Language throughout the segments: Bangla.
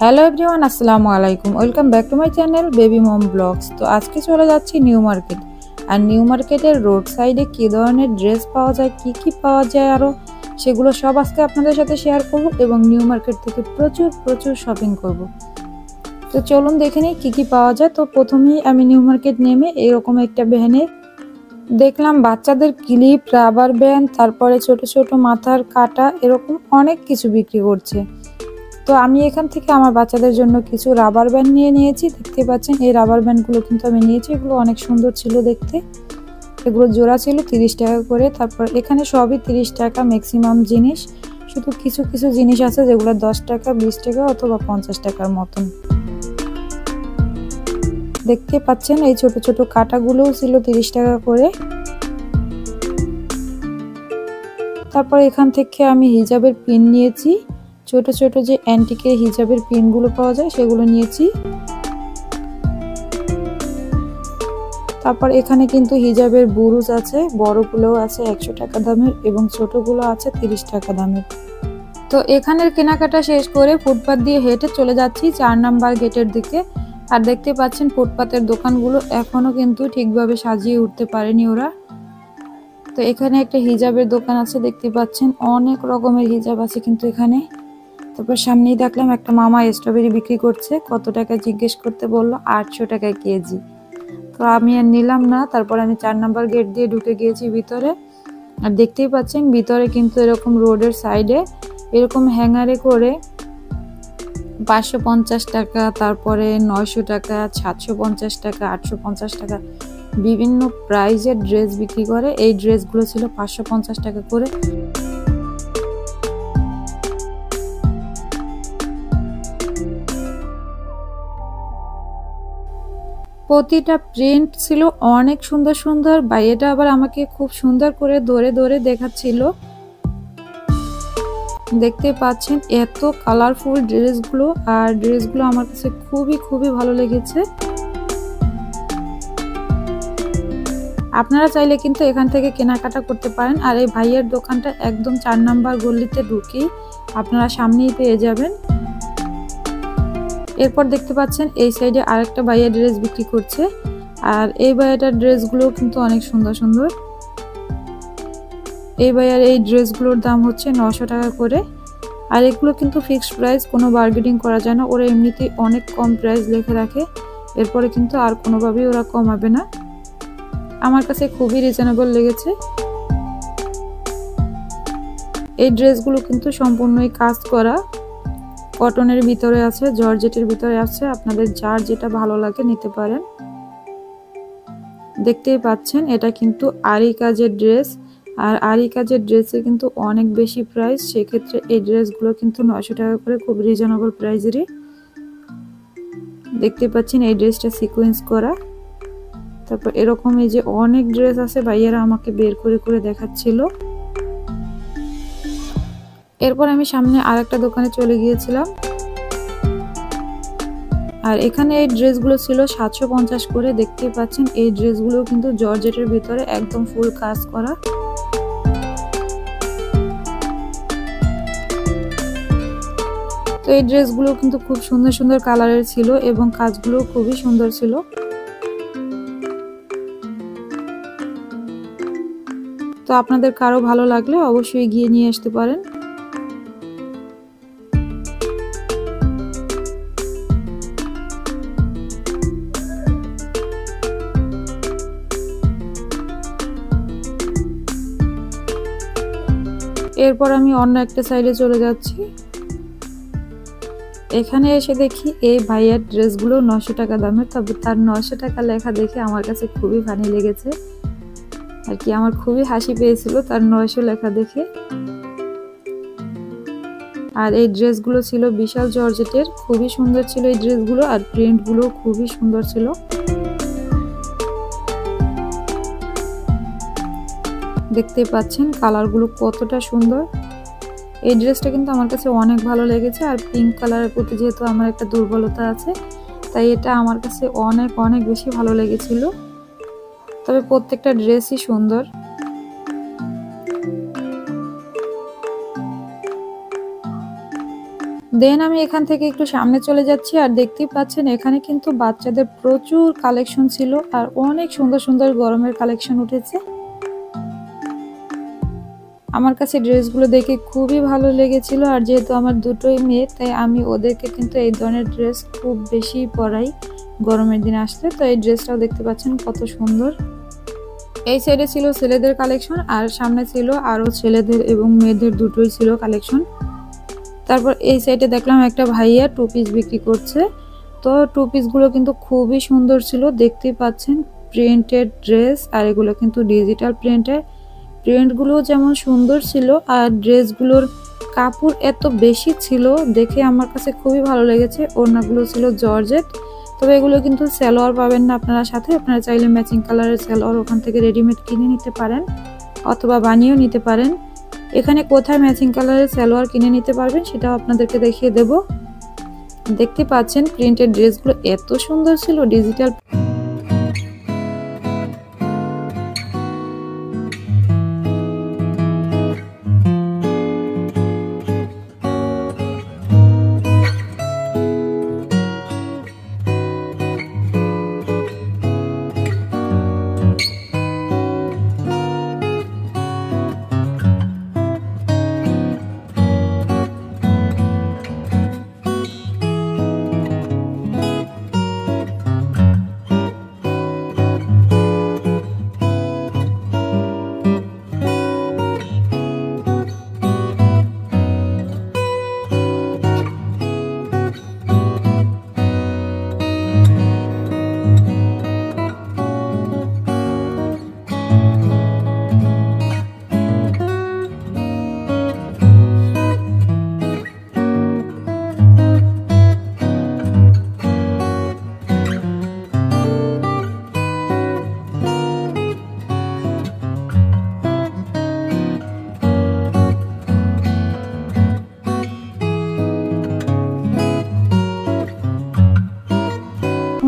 হ্যালো এভরিওয়ান, আসসালামু আলাইকুম। Welcome back to my channel baby mom blogs. তো আজকে চলে যাচ্ছি নিউ মার্কেট। আর নিউ মার্কেটের রোড সাইডে কী ধরনের ড্রেস পাওয়া যায়, কি পাওয়া যায় আরও, সেগুলো সব আজকে আপনাদের সাথে শেয়ার করব এবং নিউ মার্কেট থেকে প্রচুর শপিং করব। তো চলুন দেখে নিই কী পাওয়া যায়। তো প্রথমেই আমি নিউ মার্কেট নেমে এরকম একটা ভ্যানে দেখলাম বাচ্চাদের ক্লিপ, রাবার ব্যান্ড, তারপরে ছোট মাথার কাটা, এরকম অনেক কিছু বিক্রি করছে। তো আমি এখান থেকে আমার বাচ্চাদের জন্য কিছু রাবার ব্যান্ড নিয়ে নিয়েছি। দেখতে পাচ্ছেন এই রাবার ব্যান্ডগুলো কিন্তু আমি নিয়েছি, এগুলো অনেক সুন্দর ছিল দেখতে। এগুলো জোড়া ছিল 30 টাকা করে। তারপর এখানে সবই 30 টাকা ম্যাক্সিমাম জিনিস, শুধু কিছু জিনিস আছে যেগুলো 10 টাকা, 20 টাকা অথবা 50 টাকার মতন। দেখতে পাচ্ছেন এই ছোট কাটাগুলোও ছিল 30 টাকা করে। তারপর এখান থেকে আমি হিজাবের পিন নিয়েছি, ছোট যে অ্যান্টিকের হিজাবের পিনগুলো পাওয়া যায় সেগুলো নিয়েছি। তারপর এখানে কিন্তু হিজাবের বুরুজ আছে, বড়গুলোও আছে 100 টাকা দামের এবং ছোটগুলো আছে 30 টাকা দামের। তো এখানের কেনাকাটা শেষ করে ফুটপাত দিয়ে হেঁটে চলে যাচ্ছি 4 নাম্বার গেটের দিকে। আর দেখতে পাচ্ছেন ফুটপাতের দোকানগুলো এখনো কিন্তু ঠিকভাবে সাজিয়ে উঠতে পারেনি ওরা। তো এখানে একটা হিজাবের দোকান আছে, দেখতে পাচ্ছেন অনেক রকমের হিজাব আছে কিন্তু এখানে। তারপর সামনেই দেখলাম একটা মামা স্ট্রবেরি বিক্রি করছে। কত টাকা জিজ্ঞেস করতে বললো 800 টাকা কেজি। তো আমি আর নিলাম না। তারপর আমি 4 নাম্বার গেট দিয়ে ঢুকে গিয়েছি ভিতরে। আর দেখতেই পাচ্ছেন ভিতরে কিন্তু এরকম রোডের সাইডে এরকম হ্যাঙ্গারে করে 550 টাকা, তারপরে 900 টাকা, 750 টাকা, 850 টাকা বিভিন্ন প্রাইজের ড্রেস বিক্রি করে। এই ড্রেসগুলো ছিল 550 টাকা করে। প্রতিটা প্রিন্ট ছিল অনেক সুন্দর। ভাইয়াটা আবার আমাকে খুব সুন্দর করে ধরে দেখাচ্ছিল। দেখতে পাচ্ছেন এত কালারফুল ড্রেসগুলো, আর ড্রেসগুলো আমার কাছে খুবই ভালো লেগেছে। আপনারা চাইলে কিন্তু এখান থেকে কেনাকাটা করতে পারেন। আর এই ভাইয়ের দোকানটা একদম 4 নাম্বার গলিতে ঢুকেই আপনারা সামনেই পেয়ে যাবেন। এরপর দেখতে পাচ্ছেন এই সাইডে আরেকটা ভাইয়া ড্রেস বিক্রি করছে। আর এই ভাইয়াটার ড্রেসগুলো কিন্তু অনেক সুন্দর। এই ভাইয়ার এই ড্রেসগুলোর দাম হচ্ছে 900 টাকা করে। আর এগুলো কিন্তু ফিক্সড প্রাইস, কোনো বার্গেনিং করা যায় না। ওরা এমনিতেই অনেক কম প্রাইস লিখে রাখে, এরপরে কিন্তু আর কোনোভাবেই ওরা কমাবে না। আমার কাছে খুবই রিজনেবল লেগেছে। এই ড্রেসগুলো কিন্তু সম্পূর্ণই কাজ করা, কটনের ভিতরে আছে, জর্জেটের ভিতরে আছে। আপনাদের যার যেটা ভালো লাগে নিতে পারেন। দেখতেই পাচ্ছেন এটা কিন্তু আরি কাজের ড্রেস। আর আরি কাজের ড্রেসে কিন্তু অনেক বেশি প্রাইস, সেক্ষেত্রে এই ড্রেসগুলো কিন্তু 900 টাকা করে, খুব রিজনেবল প্রাইসেরই। দেখতে পাচ্ছেন এই ড্রেসটা সিকোয়েন্স করা। তারপর এরকম এই যে অনেক ড্রেস আছে, ভাইয়েরা আমাকে বের করে দেখাচ্ছিল। এরপর আমি সামনে আরেকটা দোকানে চলে গিয়েছিলাম। আর এখানে এই ড্রেসগুলো ছিল 750 করে। দেখতেই পাচ্ছেন এই ড্রেসগুলো কিন্তু জর্জেটের ভিতরে একদম ফুল কাজ করা। তো এই ড্রেসগুলো কিন্তু খুব সুন্দর কালারের ছিল এবং কাজগুলো খুবই সুন্দর ছিল। তো আপনাদের কারো ভালো লাগলে অবশ্যই গিয়ে নিয়ে আসতে পারেন। এরপর আমি অন্য একটা সাইডে চলে যাচ্ছি। এখানে এসে দেখি এই ভাইয়ার ড্রেসগুলো 900 টাকা দামের। তবে তার 900 টাকা লেখা দেখে আমার কাছে খুবই ফানি লেগেছে আর কি, আমার খুবই হাসি পেয়েছিল তার 900 লেখা দেখে। আর এই ড্রেসগুলো ছিল বিশাল জর্জেটের, খুবই সুন্দর ছিল এই ড্রেসগুলো। আর প্রিন্টগুলো খুবই সুন্দর ছিল। দেখতে পাচ্ছেন কালারগুলো কতটা সুন্দর। এই ড্রেসটা কিন্তু আমার কাছে অনেক ভালো লেগেছে। আর পিঙ্ক কালারের প্রতি যেহেতু আমার একটা দুর্বলতা আছে, তাই এটা আমার কাছে অনেক বেশি ভালো লেগেছিল। তবে প্রত্যেকটা ড্রেসই সুন্দর। দেন আমি এখান থেকে একটু সামনে চলে যাচ্ছি আর দেখতেই পাচ্ছেন এখানে কিন্তু বাচ্চাদের প্রচুর কালেকশন ছিল আর অনেক সুন্দর সুন্দর গরমের কালেকশন উঠেছে। আমার কাছে ড্রেসগুলো দেখে খুবই ভালো লেগেছিল আর যেহেতু আমার দুটোই মেয়ে তাই আমি ওদেরকে কিন্তু এই ধরনের ড্রেস খুব বেশি পরাই গরমের দিনে আসলে। তো এই ড্রেসটাও দেখতে পাচ্ছেন কত সুন্দর। এই সাইডে ছিল ছেলেদের কালেকশন আর সামনে ছিল আরো ছেলেদের এবং মেয়েদের দুটোই ছিল কালেকশন। তারপর এই সাইডে দেখলাম একটা ভাইয়া টু পিস বিক্রি করছে। তো টু পিসগুলো কিন্তু খুবই সুন্দর ছিল, দেখতেই পাচ্ছেন প্রিন্টেড ড্রেস আর এগুলো কিন্তু ডিজিটাল প্রিন্টের। প্রিন্টগুলো যেমন সুন্দর ছিল আর ড্রেসগুলোর কাপড় এত বেশি ছিল দেখে আমার কাছে খুবই ভালো লেগেছে। ওড়নাগুলো ছিল জর্জেট, তবে এগুলো কিন্তু সালোয়ার পাবেন না আপনারা সাথে, আপনারা চাইলে ম্যাচিং কালারের সালোয়ার ওখান থেকে রেডিমেড কিনে নিতে পারেন অথবা বানিয়েও নিতে পারেন। এখানে কোথায় ম্যাচিং কালারের সালোয়ার কিনে নিতে পারবেন সেটাও আপনাদেরকে দেখিয়ে দেব। দেখতে পাচ্ছেন প্রিন্টেড ড্রেসগুলো এত সুন্দর ছিল ডিজিটাল।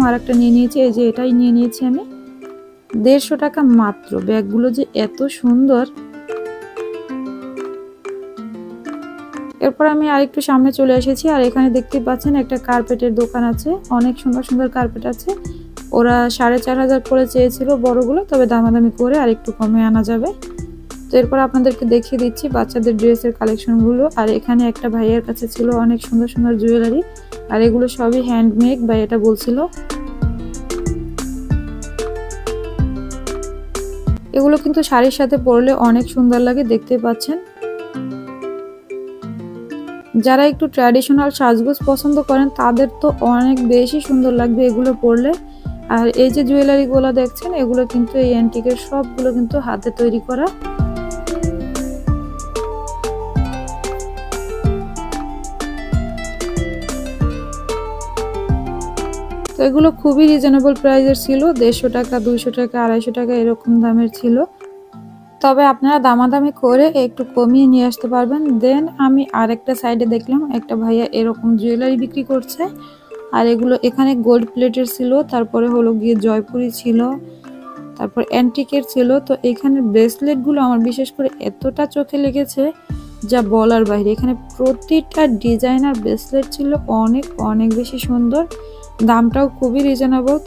আরেকটা নিয়ে নিয়েছি, এই যে এটাই নিয়ে নিয়েছি আমি 150 টাকা মাত্র। ব্যাগগুলো যে এত সুন্দর। এরপর আমি আরেকটু সামনে চলে এসেছি আর এখানে দেখতে পাচ্ছেন একটা কার্পেটের দোকান আছে, অনেক সুন্দর সুন্দর কার্পেট আছে। ওরা 4500 করে চেয়েছিল বড়গুলো, তবে দামাদামি করে আরেকটু কমে আনা যাবে। তো এরপর আপনাদেরকে দেখিয়ে দিচ্ছি বাচ্চাদের ড্রেসের কালেকশনগুলো। আর এখানে একটা ভাইয়ের কাছে ছিল অনেক সুন্দর সুন্দর জুয়েলারি আর এগুলো সবই হ্যান্ডমেড বা এটা বলছিল। এগুলো কিন্তু শাড়ির সাথে পরলে অনেক সুন্দর লাগে, দেখতে পাচ্ছেন। যারা একটু ট্র্যাডিশনাল সাজগোজ পছন্দ করেন তাদের তো অনেক বেশি সুন্দর লাগবে এগুলো পরলে। আর এই যে জুয়েলারিগুলো দেখছেন এগুলো কিন্তু এই অ্যান্টিকের সবগুলো কিন্তু হাতে তৈরি করা। তো এগুলো খুবই রিজনেবল প্রাইসের ছিল, 150 টাকা 200 টাকা 250 টাকা এরকম দামের ছিল। তবে আপনারা দামাদামি করে একটু কমিয়ে নিয়ে আসতে পারবেন। দেন আমি আরেকটা সাইডে দেখলাম একটা ভাইয়া এরকম জুয়েলারি বিক্রি করছে আর এগুলো এখানে গোল্ড প্লেটের ছিল, তারপরে হলো গিয়ে জয়পুরি ছিল, তারপর অ্যান্টিকের ছিল। তো এখানে ব্রেসলেটগুলো আমার বিশেষ করে এতটা চোখে লেগেছে যা বলার বাইরে। এখানে প্রতিটা ডিজাইনার ব্রেসলেট ছিল অনেক অনেক বেশি সুন্দর, দামটাও খুবই রিজনেবল।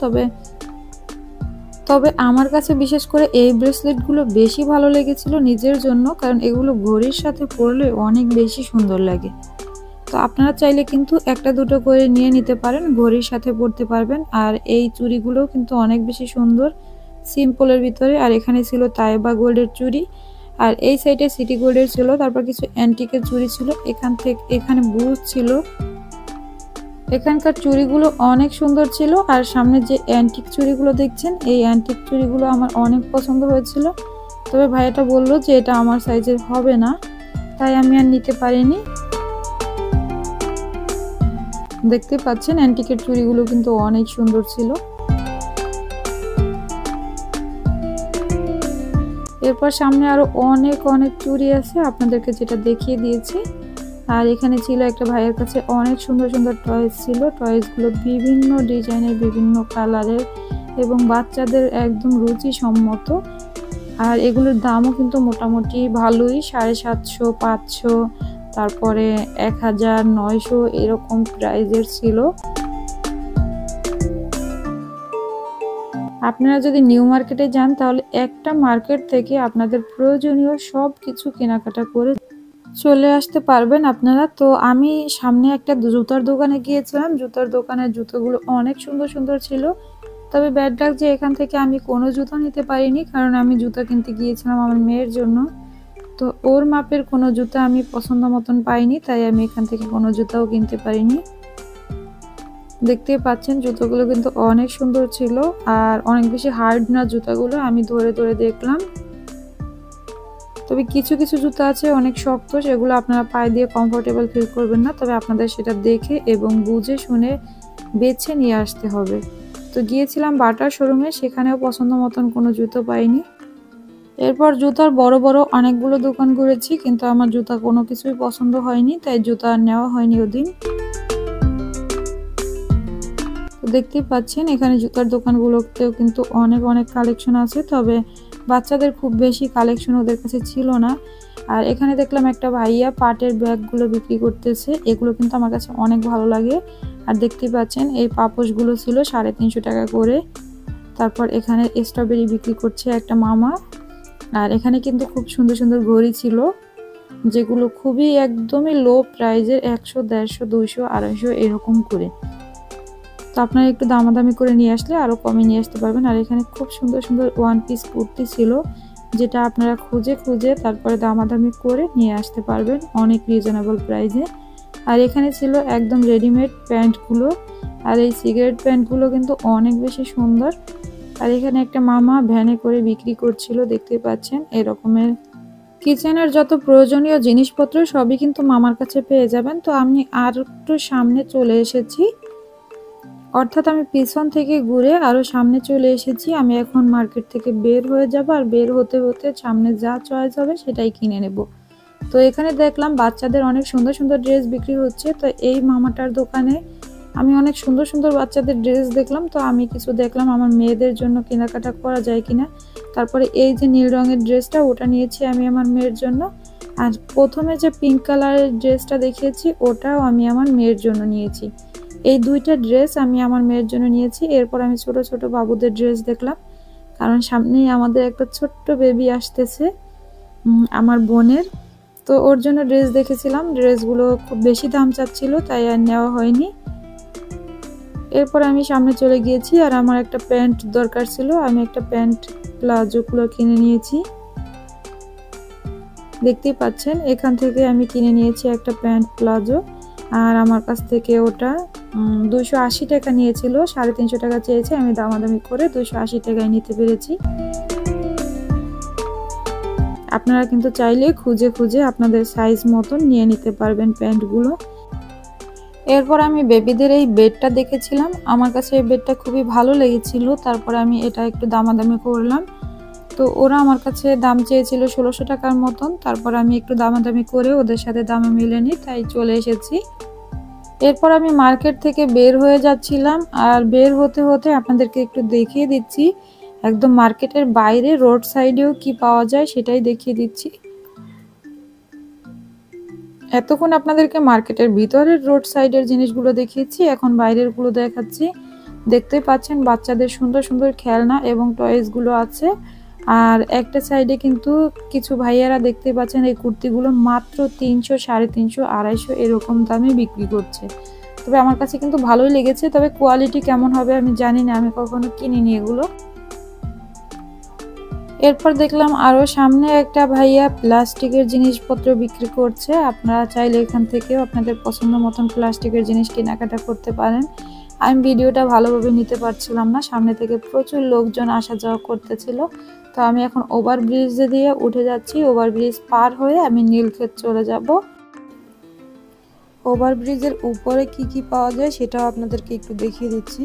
তবে আমার কাছে বিশেষ করে এই ব্রেসলেটগুলো বেশি ভালো লেগেছিল নিজের জন্য, কারণ এগুলো ঘড়ির সাথে পরলে অনেক বেশি সুন্দর লাগে। তো আপনারা চাইলে কিন্তু একটা দুটো করে নিয়ে নিতে পারেন, ঘড়ির সাথে পরতে পারবেন। আর এই চুড়িগুলোও কিন্তু অনেক বেশি সুন্দর সিম্পলের ভিতরে। আর এখানে ছিল তাইবা গোল্ডের চুড়ি আর এই সাইডে সিটি গোল্ডের ছিল, তারপর কিছু অ্যান্টিকের চুড়ি ছিল। এখানে বুশ ছিল। এখানকার চুড়িগুলো অনেক সুন্দর ছিল আর সামনে যে অ্যান্টিক চুড়িগুলো দেখছেন এই অ্যান্টিক চুড়িগুলো আমার অনেক পছন্দ হয়েছিল। তবে ভাইয়াটা বললো যে এটা আমার সাইজের হবে না, তাই আমি আর নিতে পারিনি। দেখতে পাচ্ছেন অ্যান্টিকের চুড়িগুলো কিন্তু অনেক সুন্দর ছিল। এরপর সামনে আরো অনেক অনেক চুড়ি আছে, আপনাদেরকে যেটা দেখিয়ে দিয়েছি। আর এখানে ছিল একটা ভাইয়ের কাছে অনেক সুন্দর সুন্দর টয়েস ছিল। টয়েসগুলো বিভিন্ন ডিজাইনের বিভিন্ন কালারের এবং বাচ্চাদের একদম রুচি সম্মত। আর এগুলোর দামও কিন্তু মোটামুটি ভালোই, 750 500 তারপরে 1900 এরকম প্রাইজের ছিল। আপনারা যদি নিউ মার্কেটে যান তাহলে একটা মার্কেট থেকে আপনাদের প্রয়োজনীয় সব কিছু কেনাকাটা করে চলে আসতে পারবেন আপনারা। তো আমি সামনে একটা জুতার দোকানে গিয়েছিলাম, জুতার দোকানের জুতোগুলো অনেক সুন্দর সুন্দর ছিল। তবে ব্যাড লাক যে এখান থেকে আমি কোনো জুতো নিতে পারিনি, কারণ আমি জুতা কিনতে গিয়েছিলাম আমার মেয়ের জন্য। তো ওর মাপের কোনো জুতা আমি পছন্দ মতন পাইনি, তাই আমি এখান থেকে কোনো জুতাও কিনতে পারিনি। দেখতেই পাচ্ছেন জুতোগুলো কিন্তু অনেক সুন্দর ছিল, আর অনেক বেশি হার্ড না জুতাগুলো, আমি ধরে ধরে দেখলাম। তবে কিছু কিছু জুতা আছে অনেক শক্ত, সেগুলো আপনারা পায়ে দিয়ে কমফোর্টেবল ফিল করবেন না। তবে আপনাদের সেটা দেখে এবং বুঝে শুনে বেছে নিয়ে আসতে হবে। তো গিয়েছিলাম বাটার শোরুমে, সেখানেও পছন্দ মতন কোনো জুতো পাইনি। এরপর জুতার বড় বড় অনেকগুলো দোকান ঘুরেছি, কিন্তু আমার জুতা কোনো কিছুই পছন্দ হয়নি, তাই জুতা আর নেওয়া হয়নি ওদিন। তো দেখতেই পাচ্ছেন এখানে জুতার দোকানগুলোতেও কিন্তু অনেক অনেক কালেকশন আছে, তবে বাচ্চাদের খুব বেশি কালেকশন ওদের কাছে ছিল না। আর এখানে দেখলাম একটা ভাইয়া পাটের ব্যাগগুলো বিক্রি করতেছে, এগুলো কিন্তু আমার কাছে অনেক ভালো লাগে। আর দেখতেই পাচ্ছেন এই পাপোশগুলো ছিল 350 টাকা করে। তারপর এখানে স্ট্রবেরি বিক্রি করছে একটা মামা। আর এখানে কিন্তু খুব সুন্দর সুন্দর ঘড়ি ছিল, যেগুলো খুবই একদমই লো প্রাইজের, 100, 150, 200, 250 এরকম করে। তো আপনারা একটু দামাদামি করে নিয়ে আসলে আরও কমে নিয়ে আসতে পারবেন। আর এখানে খুব সুন্দর সুন্দর ওয়ান পিস কুর্তি ছিল, যেটা আপনারা খুঁজে খুঁজে তারপরে দামাদামি করে নিয়ে আসতে পারবেন অনেক রিজনেবল প্রাইসে। আর এখানে ছিল একদম রেডিমেড প্যান্টগুলো, আর এই সিগারেট প্যান্টগুলো কিন্তু অনেক বেশি সুন্দর। আর এখানে একটা মামা ভ্যানে করে বিক্রি করছিল, দেখতে পাচ্ছেন এরকমের কিচেনের যত প্রয়োজনীয় জিনিসপত্র সবই কিন্তু মামার কাছে পেয়ে যাবেন। তো আমি আর একটু সামনে চলে এসেছি, অর্থাৎ আমি পিছন থেকে ঘুরে আরো সামনে চলে এসেছি। আমি এখন মার্কেট থেকে বের হয়ে যাব, আর বের হতে হতে সামনে যা চয়েস হবে সেটাই কিনে নেব। তো এখানে দেখলাম বাচ্চাদের অনেক সুন্দর সুন্দর ড্রেস বিক্রি হচ্ছে। তো এই মামাটার দোকানে আমি অনেক সুন্দর সুন্দর বাচ্চাদের ড্রেস দেখলাম। তো আমি কিছু দেখলাম আমার মেয়েদের জন্য কেনাকাটা করা যায় কিনা। তারপরে এই যে নীল রঙের ড্রেসটা, ওটা নিয়েছি আমি আমার মেয়ের জন্য। আর প্রথমে যে পিঙ্ক কালারের ড্রেসটা দেখিয়েছি, ওটাও আমি আমার মেয়ের জন্য নিয়েছি। এই দুইটা ড্রেস আমি আমার মেয়ের জন্য নিয়েছি। এরপর আমি ছোট ছোট বাবুদের ড্রেস দেখলাম, কারণ সামনেই আমাদের একটা ছোট্ট বেবি আসতেছে আমার বোনের। তো ওর জন্য ড্রেস দেখেছিলাম, ড্রেসগুলো খুব বেশি দাম চাচ্ছিল, তাই আর নেওয়া হয়নি। এরপর আমি সামনে চলে গিয়েছি, আর আমার একটা প্যান্ট দরকার ছিল, আমি একটা প্যান্ট প্লাজোগুলো কিনে নিয়েছি। দেখতেই পাচ্ছেন এখান থেকে আমি কিনে নিয়েছি একটা প্যান্ট প্লাজো। আর আমার কাছ থেকে ওটা 280 টাকা নিয়েছিল, 350 টাকা চেয়েছে, আমি দামাদামি করে 280 টাকায় নিতে পেরেছি। আপনারা কিন্তু চাইলে খুঁজে খুঁজে আপনাদের সাইজ মতন নিয়ে নিতে পারবেন প্যান্টগুলো। এরপর আমি বেবিদের এই বেডটা দেখেছিলাম, আমার কাছে এই বেডটা খুবই ভালো লেগেছিল। তারপর আমি এটা একটু দামাদামি করলাম। তো ওরা আমার কাছে দাম চেয়েছিল 1600 টাকার মতন। তারপর আমি একটু দামাদামি করে ওদের সাথে দামে মিলে নিই, তাই চলে এসেছি। এরপর আমি মার্কেট থেকে বের হয়ে যাচ্ছিলাম, আর বের হতে হতে আপনাদেরকে একটু দেখিয়ে দিচ্ছি একদম মার্কেটের বাইরে রোড সাইডেও কি পাওয়া যায় সেটাই দেখিয়ে দিচ্ছি। এতক্ষণ আপনাদেরকে মার্কেটের ভিতরের রোড সাইডের জিনিসগুলো দেখিয়েছি, এখন বাইরের গুলো দেখাচ্ছি। দেখতেই পাচ্ছেন বাচ্চাদের সুন্দর সুন্দর খেলনা এবং টয়েসগুলো আছে। আর একটা সাইডে কিন্তু কিছু ভাইয়ারা দেখতে পাচ্ছেন এই কুর্তিগুলো মাত্র 300, 350, 250 এরকম দামে বিক্রি করছে। তবে আমার কাছে কিন্তু ভালোই লেগেছে, তবে কোয়ালিটি কেমন হবে আমি জানি না, আমি কখনো কিনিনি এগুলো। এরপর দেখলাম আরো সামনে একটা ভাইয়া প্লাস্টিকের জিনিসপত্র বিক্রি করছে। আপনারা চাইলে এখান থেকেও আপনাদের পছন্দ মতন প্লাস্টিকের জিনিস কেনাকাটা করতে পারেন। আমি ভিডিওটা ভালোভাবে নিতে পারছিলাম না, সামনে থেকে প্রচুর লোকজন আসা যাওয়া করতেছিল। তো আমি এখন ওভারব্রিজ দিয়ে উঠে যাচ্ছি, ওভারব্রিজ পার হয়ে আমি নীলক্ষেত চলে যাব। ওভারব্রিজের উপরে কি কি পাওয়া যায় সেটাও আপনাদেরকে একটু দেখিয়ে দিচ্ছি।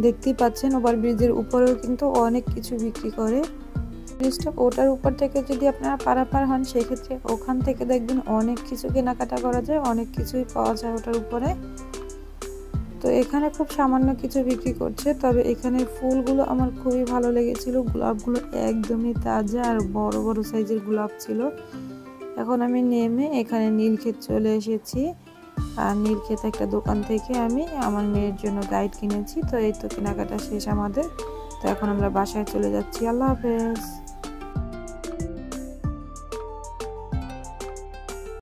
দেখতেই পাচ্ছেন ওভারব্রিজের উপরেও কিন্তু অনেক কিছু বিক্রি করে। ব্রিজটা ওটার উপর থেকে যদি আপনারা পারাপার হন, সেক্ষেত্রে ওখান থেকে দেখবেন অনেক কিছু কেনাকাটা করা যায়, অনেক কিছুই পাওয়া যায় ওটার উপরে। তো এখানে খুব সামান্য কিছু বিক্রি করছে, তবে এখানে ফুলগুলো আমার খুবই ভালো লেগেছিল। গোলাপগুলো একদমই তাজা আর বড় বড় সাইজের গোলাপ ছিল। এখন আমি নেমে এখানে নীলক্ষেত চলে এসেছি। আর নীলক্ষেত একটা দোকান থেকে আমি আমার মেয়ের জন্য গাইড কিনেছি। তো এই তো কেনাকাটা শেষ আমাদের। তো এখন আমরা বাসায় চলে যাচ্ছি। আল্লাহ হাফেজ।